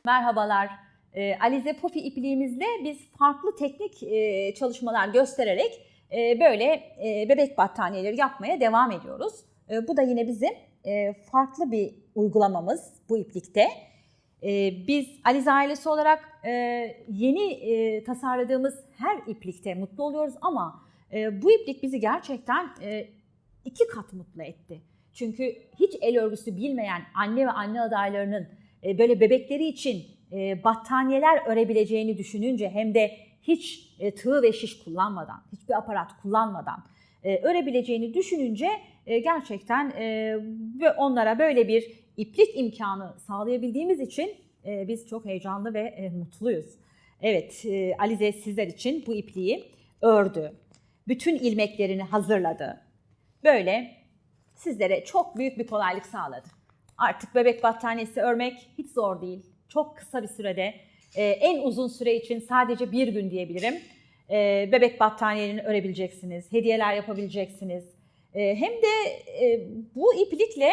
Merhabalar. Alize Pofi ipliğimizle biz farklı teknik çalışmalar göstererek böyle bebek battaniyeleri yapmaya devam ediyoruz. Bu da yine bizim farklı bir uygulamamız bu iplikte. Biz Alize ailesi olarak yeni tasarladığımız her iplikte mutlu oluyoruz ama bu iplik bizi gerçekten 2 kat mutlu etti. Çünkü hiç el örgüsü bilmeyen anne ve anne adaylarının böyle bebekleri için battaniyeler örebileceğini düşününce hem de hiç tığ ve şiş kullanmadan, hiçbir aparat kullanmadan örebileceğini düşününce gerçekten onlara böyle bir iplik imkanı sağlayabildiğimiz için biz çok heyecanlı ve mutluyuz. Evet, Alize sizler için bu ipliği ördü. Bütün ilmeklerini hazırladı. Böyle sizlere çok büyük bir kolaylık sağladı. Artık bebek battaniyesi örmek hiç zor değil. Çok kısa bir sürede, en uzun süre için sadece 1 gün diyebilirim. Bebek battaniyelerini örebileceksiniz, hediyeler yapabileceksiniz. Hem de bu iplikle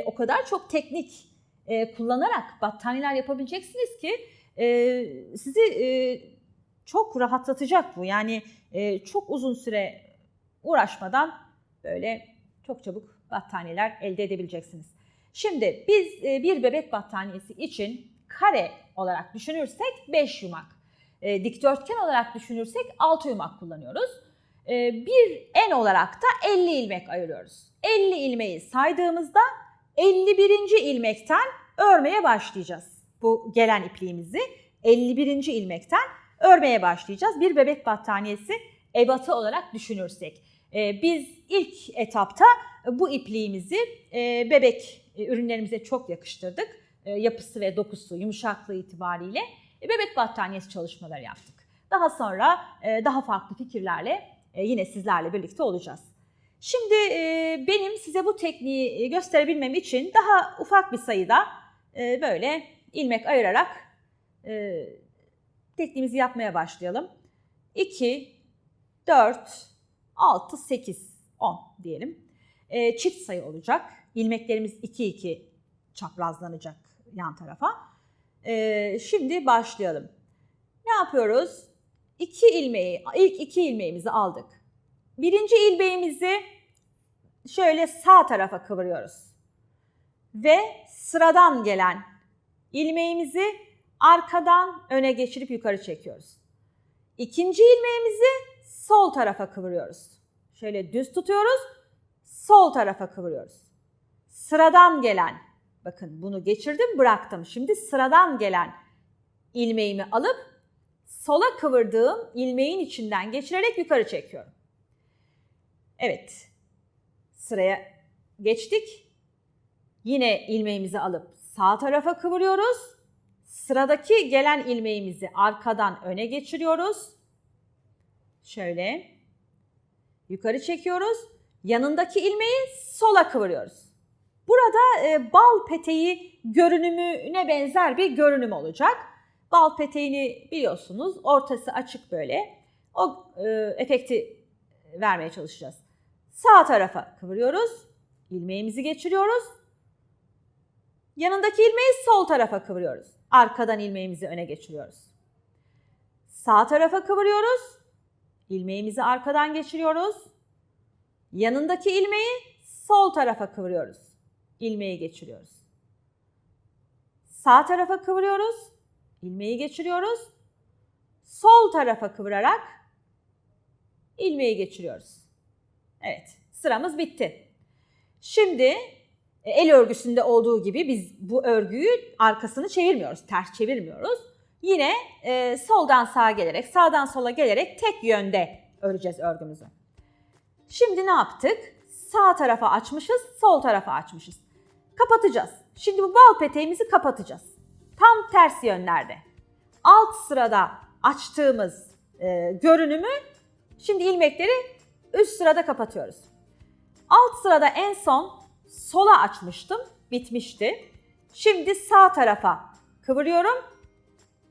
o kadar çok teknik kullanarak battaniyeler yapabileceksiniz ki sizi çok rahatlatacak bu. Yani çok uzun süre uğraşmadan böyle çok çabuk battaniyeler elde edebileceksiniz. Şimdi biz bir bebek battaniyesi için kare olarak düşünürsek 5 yumak, dikdörtgen olarak düşünürsek 6 yumak kullanıyoruz. Bir en olarak da 50 ilmek ayırıyoruz. 50 ilmeği saydığımızda 51. ilmekten örmeye başlayacağız. Bu gelen ipliğimizi 51. ilmekten örmeye başlayacağız. Bir bebek battaniyesi ebatı olarak düşünürsek. Biz ilk etapta bu ipliğimizi bebek ürünlerimize çok yakıştırdık. Yapısı ve dokusu, yumuşaklığı itibariyle bebek battaniyesi çalışmaları yaptık. Daha sonra daha farklı fikirlerle yine sizlerle birlikte olacağız. Şimdi benim size bu tekniği gösterebilmem için daha ufak bir sayıda böyle ilmek ayırarak tekniğimizi yapmaya başlayalım. 2, 4, 6, 8, 10 diyelim. Çift sayı olacak. İlmeklerimiz 2-2 çaprazlanacak yan tarafa. Şimdi başlayalım. Ne yapıyoruz? İlk 2 ilmeğimizi aldık. Birinci ilmeğimizi şöyle sağ tarafa kıvırıyoruz. Ve sıradan gelen ilmeğimizi arkadan öne geçirip yukarı çekiyoruz. İkinci ilmeğimizi sol tarafa kıvırıyoruz. Şöyle düz tutuyoruz, sol tarafa kıvırıyoruz. Sıradan gelen, bakın bunu geçirdim bıraktım. Şimdi sıradan gelen ilmeğimi alıp sola kıvırdığım ilmeğin içinden geçirerek yukarı çekiyorum. Evet, sıraya geçtik. Yine ilmeğimizi alıp sağ tarafa kıvırıyoruz. Sıradaki gelen ilmeğimizi arkadan öne geçiriyoruz. Şöyle yukarı çekiyoruz. Yanındaki ilmeği sola kıvırıyoruz. Burada bal peteği görünümüne benzer bir görünüm olacak. Bal peteğini biliyorsunuz, ortası açık böyle. O efekti vermeye çalışacağız. Sağ tarafa kıvırıyoruz. İlmeğimizi geçiriyoruz. Yanındaki ilmeği sol tarafa kıvırıyoruz. Arkadan ilmeğimizi öne geçiriyoruz. Sağ tarafa kıvırıyoruz. İlmeğimizi arkadan geçiriyoruz. Yanındaki ilmeği sol tarafa kıvırıyoruz. İlmeği geçiriyoruz. Sağ tarafa kıvırıyoruz. İlmeği geçiriyoruz. Sol tarafa kıvırarak ilmeği geçiriyoruz. Evet, sıramız bitti. Şimdi el örgüsünde olduğu gibi biz bu örgüyü arkasını çevirmiyoruz, ters çevirmiyoruz. Yine soldan sağa gelerek, sağdan sola gelerek tek yönde öreceğiz örgümüzü. Şimdi ne yaptık? Sağ tarafa açmışız, sol tarafa açmışız. Kapatacağız. Şimdi bu bal peteğimizi kapatacağız. Tam ters yönlerde. Alt sırada açtığımız görünümü şimdi ilmekleri üst sırada kapatıyoruz. Alt sırada en son sola açmıştım, bitmişti. Şimdi sağ tarafa kıvırıyorum.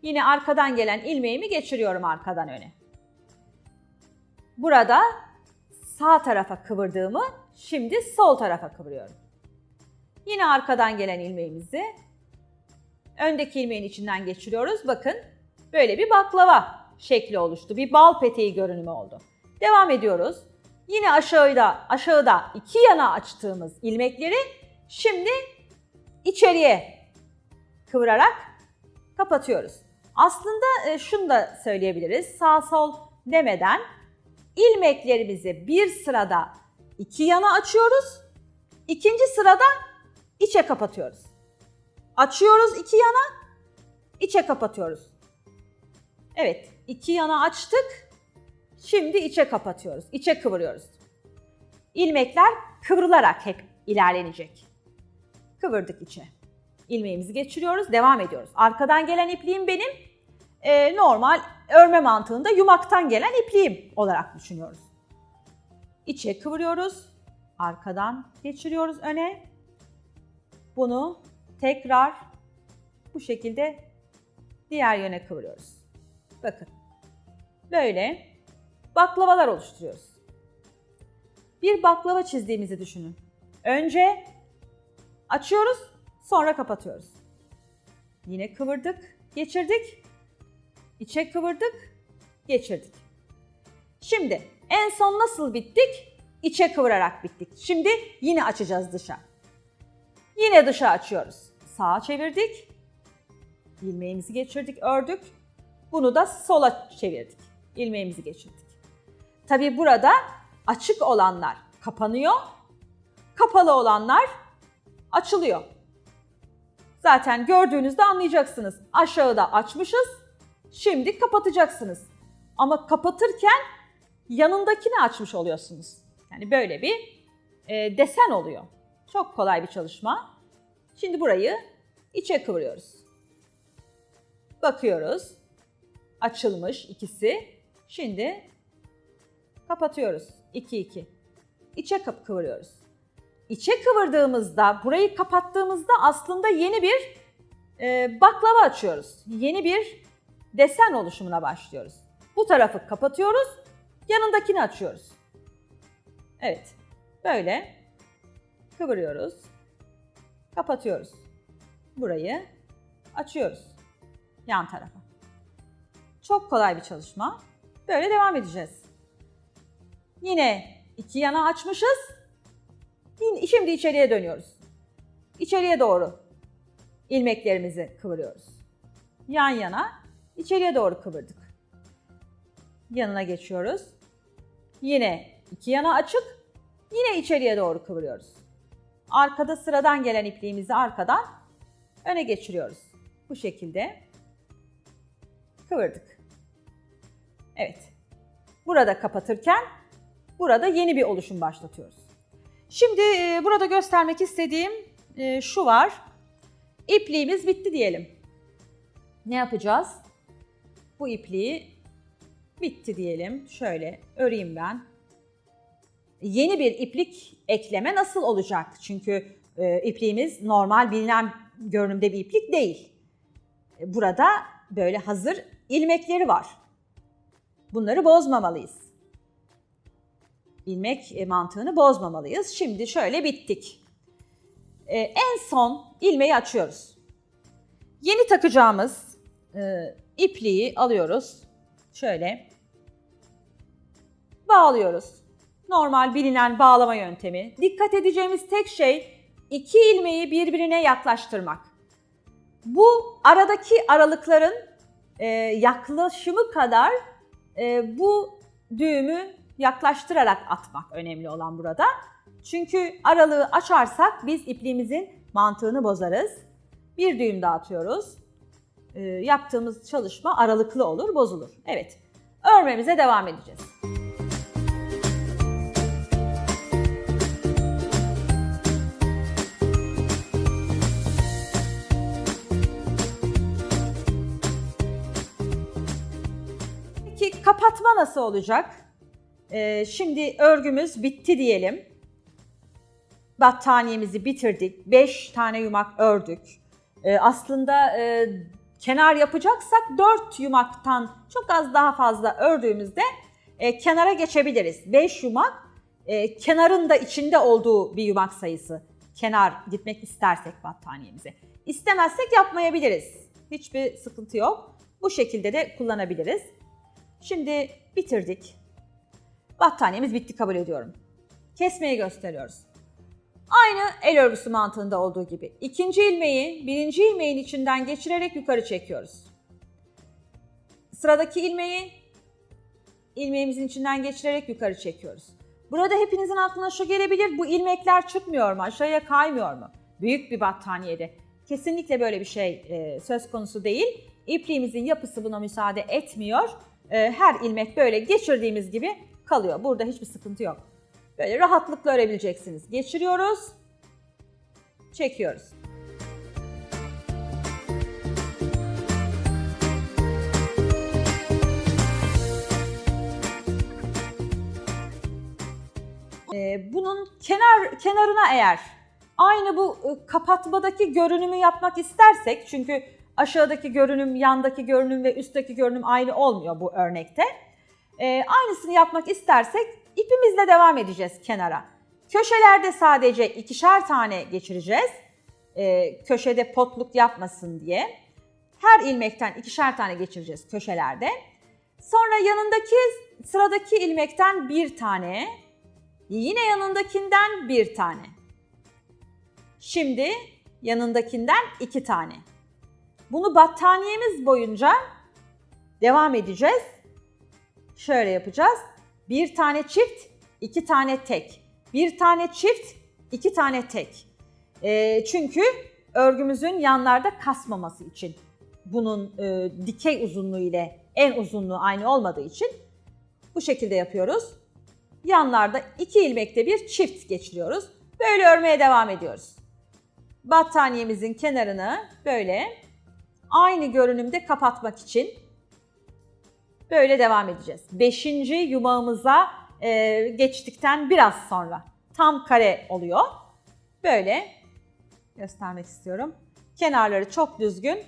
Yine arkadan gelen ilmeğimi geçiriyorum arkadan öne. Burada sağ tarafa kıvırdığımı şimdi sol tarafa kıvırıyorum. Yine arkadan gelen ilmeğimizi Öndeki ilmeğin içinden geçiriyoruz. Bakın böyle bir baklava şekli oluştu. Bir bal peteği görünümü oldu. Devam ediyoruz. Yine aşağıda iki yana açtığımız ilmekleri şimdi içeriye kıvırarak kapatıyoruz. Aslında şunu da söyleyebiliriz. Sağ sol demeden ilmeklerimizi bir sırada iki yana açıyoruz. İkinci sırada içe kapatıyoruz. Açıyoruz iki yana, içe kapatıyoruz. Evet, iki yana açtık. Şimdi içe kapatıyoruz, içe kıvırıyoruz. İlmekler kıvrılarak hep ilerlenecek. Kıvırdık içe. İlmeğimizi geçiriyoruz, devam ediyoruz. Arkadan gelen ipliğim benim normal örme mantığında yumaktan gelen ipliğim olarak düşünüyoruz. İçe kıvırıyoruz, arkadan geçiriyoruz öne. Bunu tekrar bu şekilde diğer yöne kıvırıyoruz. Bakın, böyle baklavalar oluşturuyoruz. Bir baklava çizdiğimizi düşünün. Önce açıyoruz, sonra kapatıyoruz. Yine kıvırdık, geçirdik. İçe kıvırdık, geçirdik. Şimdi en son nasıl bittik? İçe kıvırarak bittik. Şimdi yine açacağız dışa. Yine dışa açıyoruz. Sağa çevirdik. İlmeğimizi geçirdik, ördük. Bunu da sola çevirdik. İlmeğimizi geçirdik. Tabii burada açık olanlar kapanıyor, kapalı olanlar açılıyor. Zaten gördüğünüzde anlayacaksınız. Aşağıda açmışız, şimdi kapatacaksınız. Ama kapatırken yanındakini açmış oluyorsunuz. Yani böyle bir desen oluyor. Çok kolay bir çalışma. Şimdi burayı içe kıvırıyoruz. Bakıyoruz. Açılmış ikisi. Şimdi kapatıyoruz. 2-2. İçe kıvırıyoruz. İçe kıvırdığımızda, burayı kapattığımızda aslında yeni bir baklava açıyoruz. Yeni bir desen oluşumuna başlıyoruz. Bu tarafı kapatıyoruz, yanındakini açıyoruz. Evet, böyle kıvırıyoruz, kapatıyoruz. Burayı açıyoruz yan tarafa. Çok kolay bir çalışma. Böyle devam edeceğiz. Yine iki yana açmışız. Şimdi içeriye dönüyoruz. İçeriye doğru ilmeklerimizi kıvırıyoruz. Yan yana içeriye doğru kıvırdık. Yanına geçiyoruz. Yine iki yana açık. Yine içeriye doğru kıvırıyoruz. Arkada sıradan gelen ipliğimizi arkadan öne geçiriyoruz. Bu şekilde kıvırdık. Evet. Burada kapatırken burada yeni bir oluşum başlatıyoruz. Şimdi burada göstermek istediğim şu var. İpliğimiz bitti diyelim. Ne yapacağız? Bu ipliği bitti diyelim. Şöyle öreyim ben. Yeni bir iplik ekleme nasıl olacak? Çünkü ipliğimiz normal bilinen görünümde bir iplik değil. Burada böyle hazır ilmekleri var. Bunları bozmamalıyız. İlmek mantığını bozmamalıyız. Şimdi şöyle bittik. En son ilmeği açıyoruz. Yeni takacağımız ipliği alıyoruz. Şöyle bağlıyoruz. Normal bilinen bağlama yöntemi. Dikkat edeceğimiz tek şey iki ilmeği birbirine yaklaştırmak. Bu aradaki aralıkların yaklaşımı kadar bu düğümü yaklaştırarak atmak önemli olan burada. Çünkü aralığı açarsak biz ipliğimizin mantığını bozarız. Bir düğüm daha atıyoruz. Yaptığımız çalışma aralıklı olur, bozulur. Evet, örmemize devam edeceğiz. Peki kapatma nasıl olacak? Şimdi örgümüz bitti diyelim. Battaniyemizi bitirdik. 5 tane yumak ördük. Aslında kenar yapacaksak 4 yumaktan çok az daha fazla ördüğümüzde kenara geçebiliriz. 5 yumak kenarın da içinde olduğu bir yumak sayısı. kenar gitmek istersek battaniyemize. İstemezsek yapmayabiliriz. Hiçbir sıkıntı yok. Bu şekilde de kullanabiliriz. Şimdi bitirdik. Battaniyemiz bitti kabul ediyorum. Kesmeyi gösteriyoruz. Aynı el örgüsü mantığında olduğu gibi. İkinci ilmeği birinci ilmeğin içinden geçirerek yukarı çekiyoruz. Sıradaki ilmeği ilmeğimizin içinden geçirerek yukarı çekiyoruz. Burada hepinizin aklına şu gelebilir, bu ilmekler çıkmıyor mu, aşağıya kaymıyor mu? Büyük bir battaniyede kesinlikle böyle bir şey söz konusu değil. İpliğimizin yapısı buna müsaade etmiyor. Her ilmek böyle geçirdiğimiz gibi kalıyor. Burada hiçbir sıkıntı yok. Böyle rahatlıkla örebileceksiniz. Geçiriyoruz, çekiyoruz. Bunun kenarına eğer aynı bu kapatmadaki görünümü yapmak istersek, çünkü aşağıdaki görünüm, yandaki görünüm ve üstteki görünüm aynı olmuyor bu örnekte. Aynısını yapmak istersek ipimizle devam edeceğiz kenara. Köşelerde sadece 2'şer tane geçireceğiz. Köşede potluk yapmasın diye. Her ilmekten 2'şer tane geçireceğiz köşelerde. Sonra yanındaki sıradaki ilmekten bir tane, yine yanındakinden bir tane. Şimdi yanındakinden 2 tane. Bunu battaniyemiz boyunca devam edeceğiz. Şöyle yapacağız. Bir tane çift, 2 tane tek. Bir tane çift, 2 tane tek. Çünkü örgümüzün yanlarda kasmaması için. Bunun dikey uzunluğu ile en uzunluğu aynı olmadığı için bu şekilde yapıyoruz. Yanlarda 2 ilmekte bir çift geçiriyoruz. Böyle örmeye devam ediyoruz. Battaniyemizin kenarını böyle aynı görünümde kapatmak için böyle devam edeceğiz. 5. yumağımıza geçtikten biraz sonra tam kare oluyor. Böyle göstermek istiyorum. Kenarları çok düzgün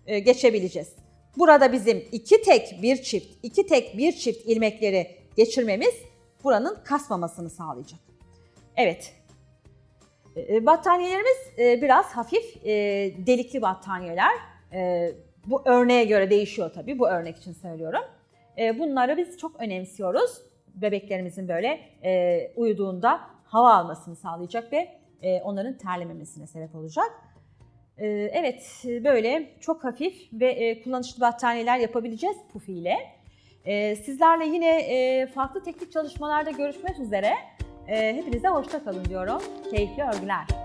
geçebileceğiz. Burada bizim 2 tek bir çift, 2 tek bir çift ilmekleri geçirmemiz buranın kasmamasını sağlayacak. Evet. Battaniyelerimiz biraz hafif delikli battaniyeler. Bu örneğe göre değişiyor tabii. Bu örnek için söylüyorum. Bunları biz çok önemsiyoruz. Bebeklerimizin böyle uyuduğunda hava almasını sağlayacak ve onların terlememesine sebep olacak. Evet, böyle çok hafif ve kullanışlı battaniyeler yapabileceğiz pufi ile. Sizlerle yine farklı teknik çalışmalarda görüşmek üzere. Hepinize hoşça kalın diyorum. Keyifli örgüler.